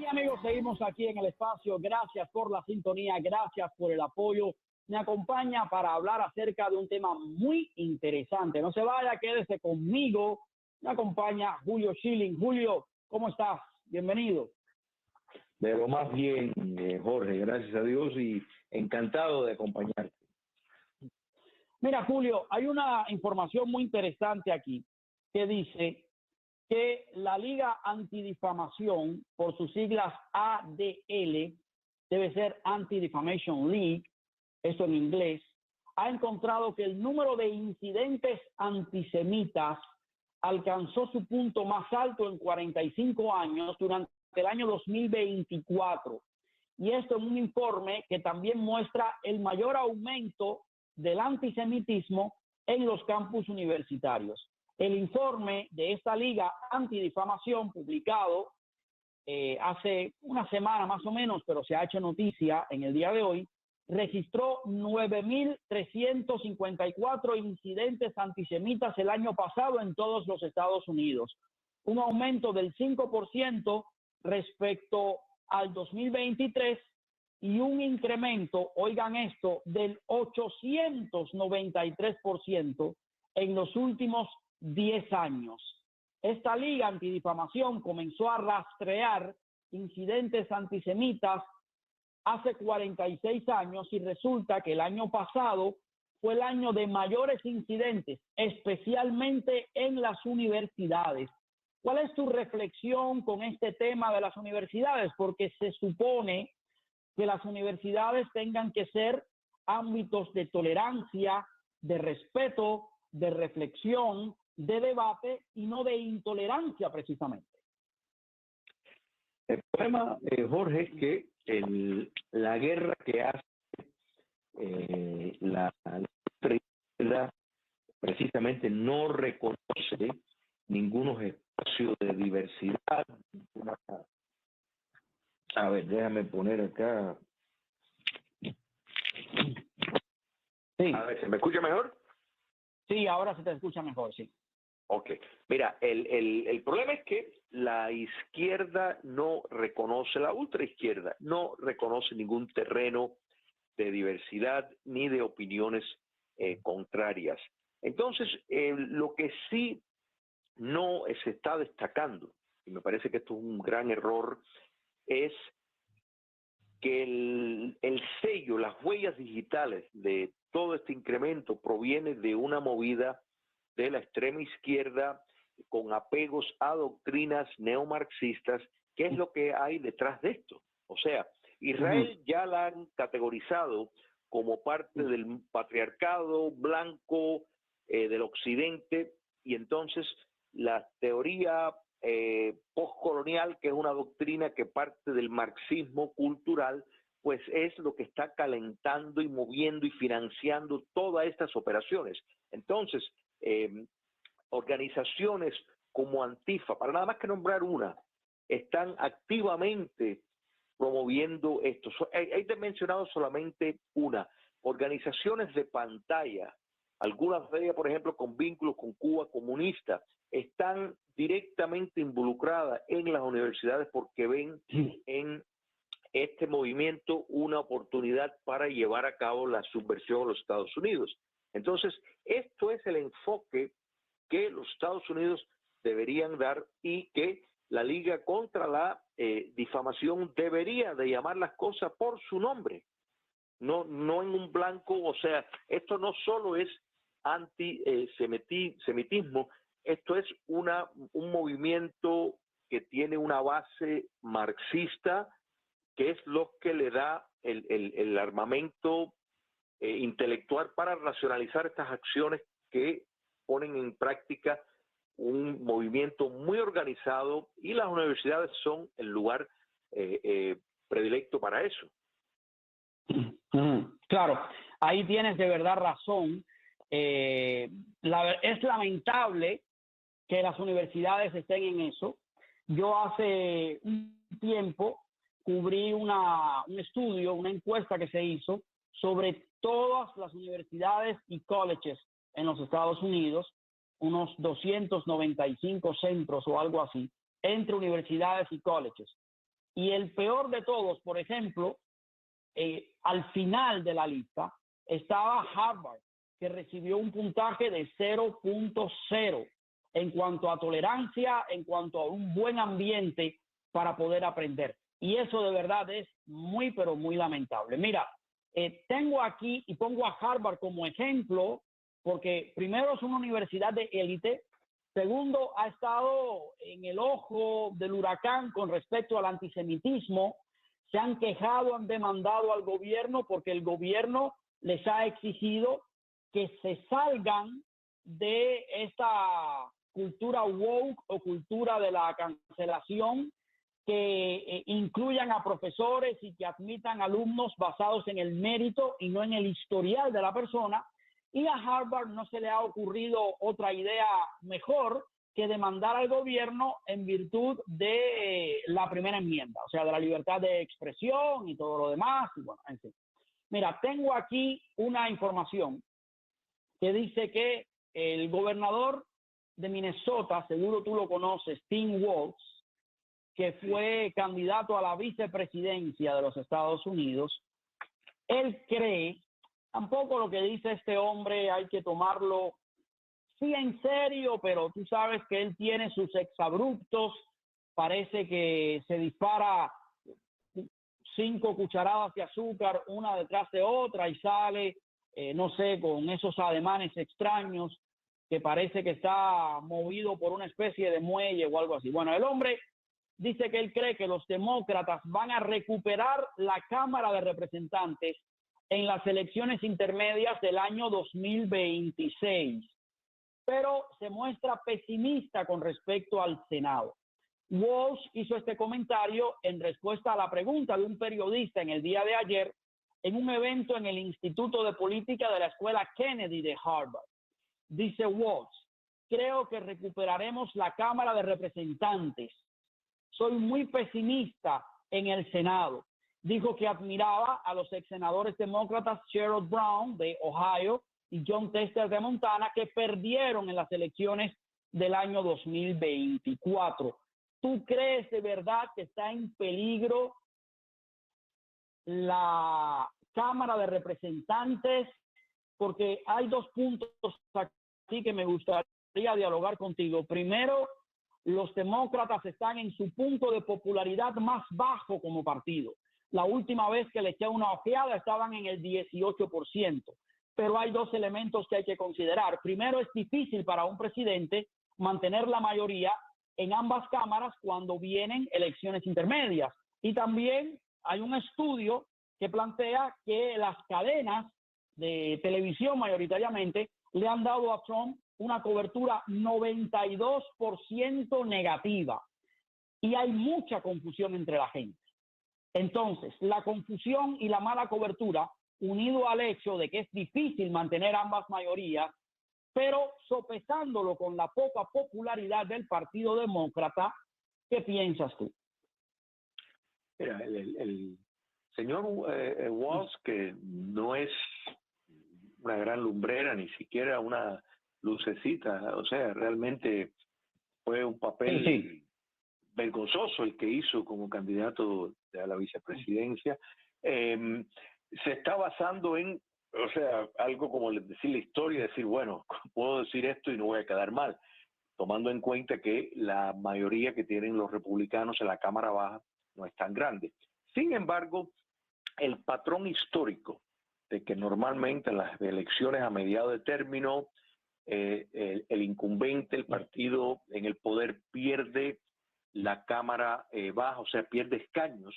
Amigos, seguimos aquí en el espacio. Gracias por la sintonía, gracias por el apoyo. Me acompaña para hablar acerca de un tema muy interesante. No se vaya, quédese conmigo. Me acompaña Julio Schilling. Julio, ¿cómo estás? Bienvenido. De lo más bien, Jorge, gracias a Dios y encantado de acompañarte. Mira, Julio, hay una información muy interesante aquí que dice que la Liga Antidifamación, por sus siglas ADL, debe ser Anti-Defamation League, esto en inglés, ha encontrado que el número de incidentes antisemitas alcanzó su punto más alto en 45 años durante el año 2024. Y esto en un informe que también muestra el mayor aumento del antisemitismo en los campus universitarios. El informe de esta Liga Antidifamación, publicado hace una semana más o menos, pero se ha hecho noticia en el día de hoy, registró 9.354 incidentes antisemitas el año pasado en todos los Estados Unidos, un aumento del 5% respecto al 2023 y un incremento, oigan esto, del 893% en los últimos 10 años. Esta Liga Antidifamación comenzó a rastrear incidentes antisemitas hace 46 años y resulta que el año pasado fue el año de mayores incidentes, especialmente en las universidades. ¿Cuál es tu reflexión con este tema de las universidades? Porque se supone que las universidades tengan que ser ámbitos de tolerancia, de respeto, de reflexión, de debate y no de intolerancia precisamente. El problema, Jorge, es que la guerra que hace la izquierda precisamente no reconoce ningún espacio de diversidad. A ver, déjame poner acá. Sí. A ver, ¿se me escucha mejor? Sí, ahora se te escucha mejor, sí. Ok, mira, el problema es que la izquierda no reconoce, la ultraizquierda no reconoce ningún terreno de diversidad ni de opiniones contrarias. Entonces, lo que sí no se está destacando, y me parece que esto es un gran error, es que el sello, las huellas digitales de todo este incremento proviene de una movida de la extrema izquierda con apegos a doctrinas neomarxistas. ¿Qué es lo que hay detrás de esto? O sea, Israel ya la han categorizado como parte del patriarcado blanco del occidente, y entonces la teoría postcolonial, que es una doctrina que parte del marxismo cultural, pues es lo que está calentando y moviendo y financiando todas estas operaciones. Entonces, organizaciones como Antifa, para nada más que nombrar una, están activamente promoviendo esto. He mencionado solamente una. Organizaciones de pantalla, algunas de ellas, por ejemplo, con vínculos con Cuba comunista, están directamente involucradas en las universidades porque ven en este movimiento una oportunidad para llevar a cabo la subversión a los Estados Unidos. Entonces, esto es el enfoque que los Estados Unidos deberían dar y que la Liga contra la Difamación debería de llamar las cosas por su nombre, no en un blanco. O sea, esto no solo es antisemitismo, esto es un movimiento que tiene una base marxista, que es lo que le da el armamento intelectual para racionalizar estas acciones que ponen en práctica un movimiento muy organizado, y las universidades son el lugar predilecto para eso. Claro, ahí tienes de verdad razón. Es lamentable que las universidades estén en eso. Yo hace un tiempo cubrí un estudio, una encuesta que se hizo sobre todas las universidades y colleges en los Estados Unidos, unos 295 centros o algo así, entre universidades y colleges. Y el peor de todos, por ejemplo, al final de la lista estaba Harvard, que recibió un puntaje de 0.0 en cuanto a tolerancia, en cuanto a un buen ambiente para poder aprender. Y eso de verdad es muy, pero muy lamentable. Mira, tengo aquí y pongo a Harvard como ejemplo, porque primero es una universidad de élite, segundo ha estado en el ojo del huracán con respecto al antisemitismo, se han quejado, han demandado al gobierno porque el gobierno les ha exigido que se salgan de esta cultura woke o cultura de la cancelación, que incluyan a profesores y que admitan alumnos basados en el mérito y no en el historial de la persona. Y a Harvard no se le ha ocurrido otra idea mejor que demandar al gobierno en virtud de la primera enmienda, o sea, de la libertad de expresión y todo lo demás. Y bueno, en fin. Mira, tengo aquí una información que dice que el gobernador de Minnesota, seguro tú lo conoces, Tim Walz, que fue candidato a la vicepresidencia de los Estados Unidos, él cree, tampoco lo que dice este hombre hay que tomarlo sí en serio, pero tú sabes que él tiene sus exabruptos, parece que se dispara 5 cucharadas de azúcar una detrás de otra y sale, no sé, con esos ademanes extraños que parece que está movido por una especie de muelle o algo así. Bueno, el hombre dice que él cree que los demócratas van a recuperar la Cámara de Representantes en las elecciones intermedias del año 2026, pero se muestra pesimista con respecto al Senado. Walsh hizo este comentario en respuesta a la pregunta de un periodista en el día de ayer en un evento en el Instituto de Política de la Escuela Kennedy de Harvard. Dice Walsh: creo que recuperaremos la Cámara de Representantes. Soy muy pesimista en el Senado. Dijo que admiraba a los ex senadores demócratas Sherrod Brown de Ohio y Jon Tester de Montana, que perdieron en las elecciones del año 2024. ¿Tú crees de verdad que está en peligro la Cámara de Representantes? Porque hay 2 puntos aquí que me gustaría dialogar contigo. Primero, los demócratas están en su punto de popularidad más bajo como partido. La última vez que le eché una ojeada estaban en el 18%. Pero hay 2 elementos que hay que considerar. Primero, es difícil para un presidente mantener la mayoría en ambas cámaras cuando vienen elecciones intermedias. Y también hay un estudio que plantea que las cadenas de televisión mayoritariamente le han dado a Trump una cobertura 92% negativa. Y hay mucha confusión entre la gente. Entonces, la confusión y la mala cobertura, unido al hecho de que es difícil mantener ambas mayorías, pero sopesándolo con la poca popularidad del Partido Demócrata, ¿qué piensas tú? Mira, el señor Walz, que no es una gran lumbrera, ni siquiera una lucecita, o sea, realmente fue un papel vergonzoso el que hizo como candidato a la vicepresidencia. Se está basando en, o sea, algo como decir la historia, decir, bueno, puedo decir esto y no voy a quedar mal, tomando en cuenta que la mayoría que tienen los republicanos en la Cámara Baja no es tan grande. Sin embargo, el patrón histórico de que normalmente en las elecciones a mediados de término, el incumbente, el partido en el poder pierde la Cámara Baja, o sea, pierde escaños,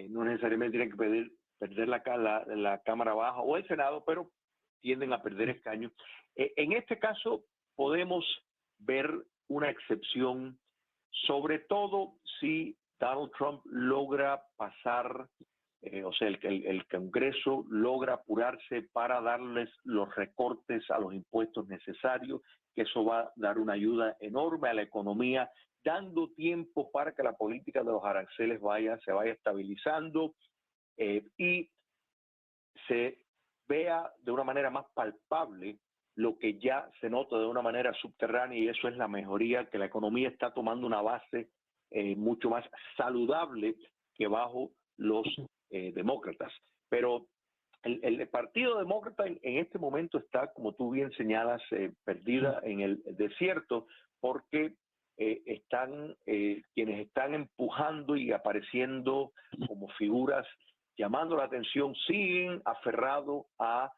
no necesariamente tienen que perder la Cámara Baja o el Senado, pero tienden a perder escaños. En este caso podemos ver una excepción, sobre todo si Donald Trump logra pasar, o sea, el Congreso logra apurarse para darles los recortes a los impuestos necesarios, que eso va a dar una ayuda enorme a la economía, dando tiempo para que la política de los aranceles se vaya estabilizando y se vea de una manera más palpable lo que ya se nota de una manera subterránea, y eso es la mejoría, que la economía está tomando una base mucho más saludable que bajo los demócratas. Pero el Partido Demócrata en este momento está, como tú bien señalas, perdida en el desierto, porque quienes están empujando y apareciendo como figuras llamando la atención siguen aferrados a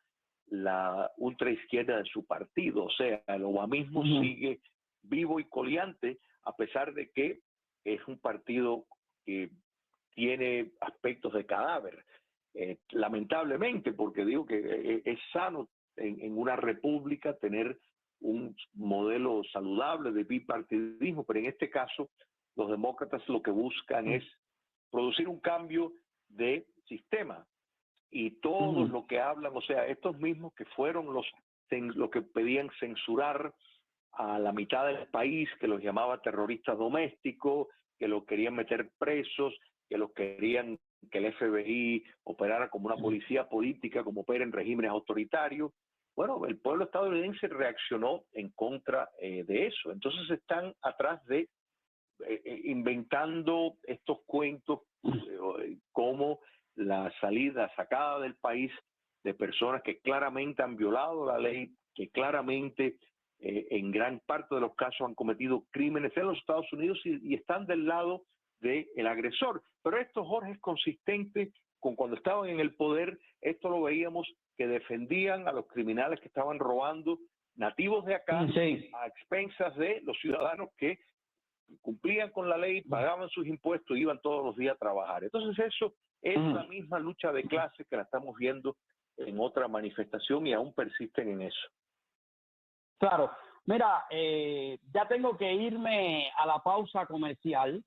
la ultraizquierda de su partido. O sea, el obamismo sigue vivo y coleante, a pesar de que es un partido que tiene aspectos de cadáver. Lamentablemente, porque digo que es sano en una república tener un modelo saludable de bipartidismo, pero en este caso los demócratas lo que buscan es producir un cambio de sistema, y todos lo que hablan, o sea, estos mismos que fueron los que pedían censurar a la mitad del país, que los llamaba terroristas domésticos, que los querían meter presos, que los querían que el FBI operara como una policía política, como opera en regímenes autoritarios. Bueno, el pueblo estadounidense reaccionó en contra de eso. Entonces están atrás de inventando estos cuentos como la sacada del país de personas que claramente han violado la ley, que claramente en gran parte de los casos han cometido crímenes en los Estados Unidos y están del lado del agresor. Pero esto, Jorge, es consistente con cuando estaban en el poder. Esto lo veíamos, que defendían a los criminales que estaban robando nativos de acá a expensas de los ciudadanos que cumplían con la ley, pagaban sus impuestos y iban todos los días a trabajar. Entonces eso es la misma lucha de clases que la estamos viendo en otra manifestación y aún persisten en eso. Claro. Mira, ya tengo que irme a la pausa comercial.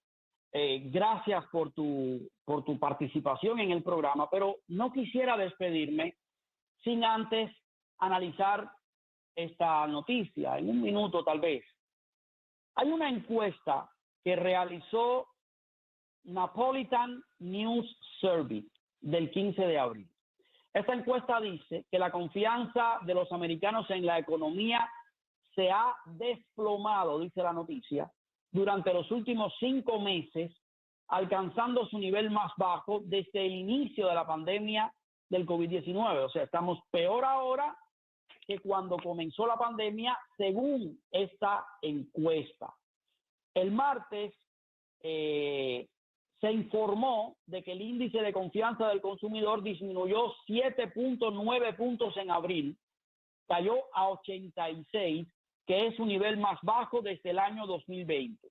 Gracias por tu participación en el programa, pero no quisiera despedirme sin antes analizar esta noticia, en un minuto tal vez. Hay una encuesta que realizó Napolitan News Survey del 15 de abril. Esta encuesta dice que la confianza de los americanos en la economía se ha desplomado, dice la noticia, durante los últimos 5 meses, alcanzando su nivel más bajo desde el inicio de la pandemia del COVID-19. O sea, estamos peor ahora que cuando comenzó la pandemia, según esta encuesta. El martes se informó de que el índice de confianza del consumidor disminuyó 7.9 puntos en abril, cayó a 86, que es su nivel más bajo desde el año 2020.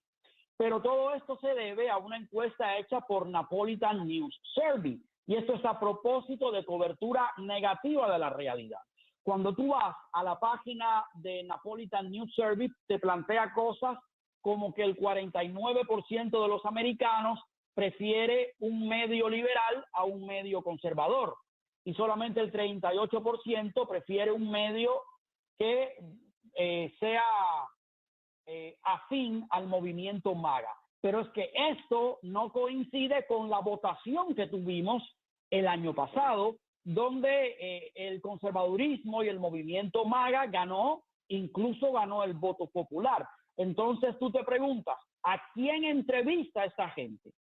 Pero todo esto se debe a una encuesta hecha por Napolitan News Survey, y esto es a propósito de cobertura negativa de la realidad. Cuando tú vas a la página de Napolitan News Survey, te plantea cosas como que el 49% de los americanos prefiere un medio liberal a un medio conservador, y solamente el 38% prefiere un medio que sea afín al movimiento MAGA. Pero es que esto no coincide con la votación que tuvimos el año pasado, donde el conservadurismo y el movimiento MAGA incluso ganó el voto popular. Entonces tú te preguntas, ¿a quién entrevista esta gente?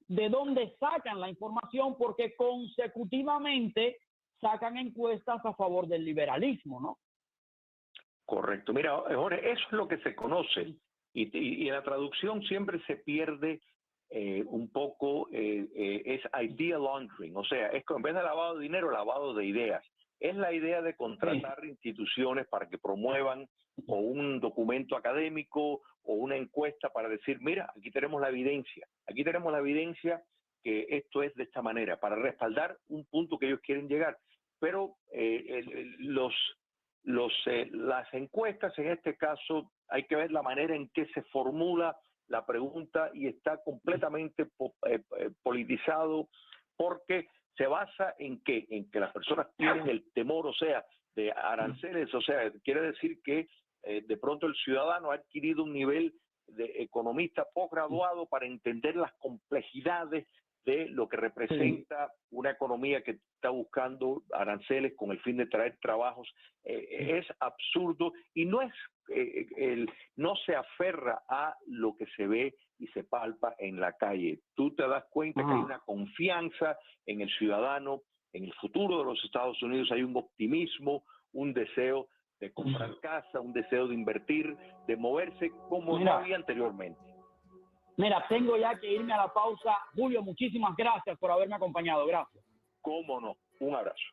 ¿De dónde sacan la información? Porque consecutivamente sacan encuestas a favor del liberalismo, ¿no? Correcto. Mira, Jorge, eso es lo que se conoce y en la traducción siempre se pierde un poco, es idea laundering, o sea, es que en vez de lavado de dinero, lavado de ideas. Es la idea de contratar instituciones para que promuevan o un documento académico o una encuesta para decir, mira, aquí tenemos la evidencia que esto es de esta manera, para respaldar un punto que ellos quieren llegar. Pero las encuestas, en este caso, hay que ver la manera en que se formula la pregunta y está completamente politizado, porque se basa en que las personas tienen el temor, o sea, de aranceles, o sea, quiere decir que de pronto el ciudadano ha adquirido un nivel de economista posgraduado para entender las complejidades de lo que representa una economía que está buscando aranceles con el fin de traer trabajos. Es absurdo y no se aferra a lo que se ve y se palpa en la calle. Tú te das cuenta que hay una confianza en el ciudadano, en el futuro de los Estados Unidos, hay un optimismo, un deseo de comprar casa, un deseo de invertir, de moverse como no había anteriormente. Mira, tengo ya que irme a la pausa. Julio, muchísimas gracias por haberme acompañado. Gracias. ¿Cómo no? Un abrazo.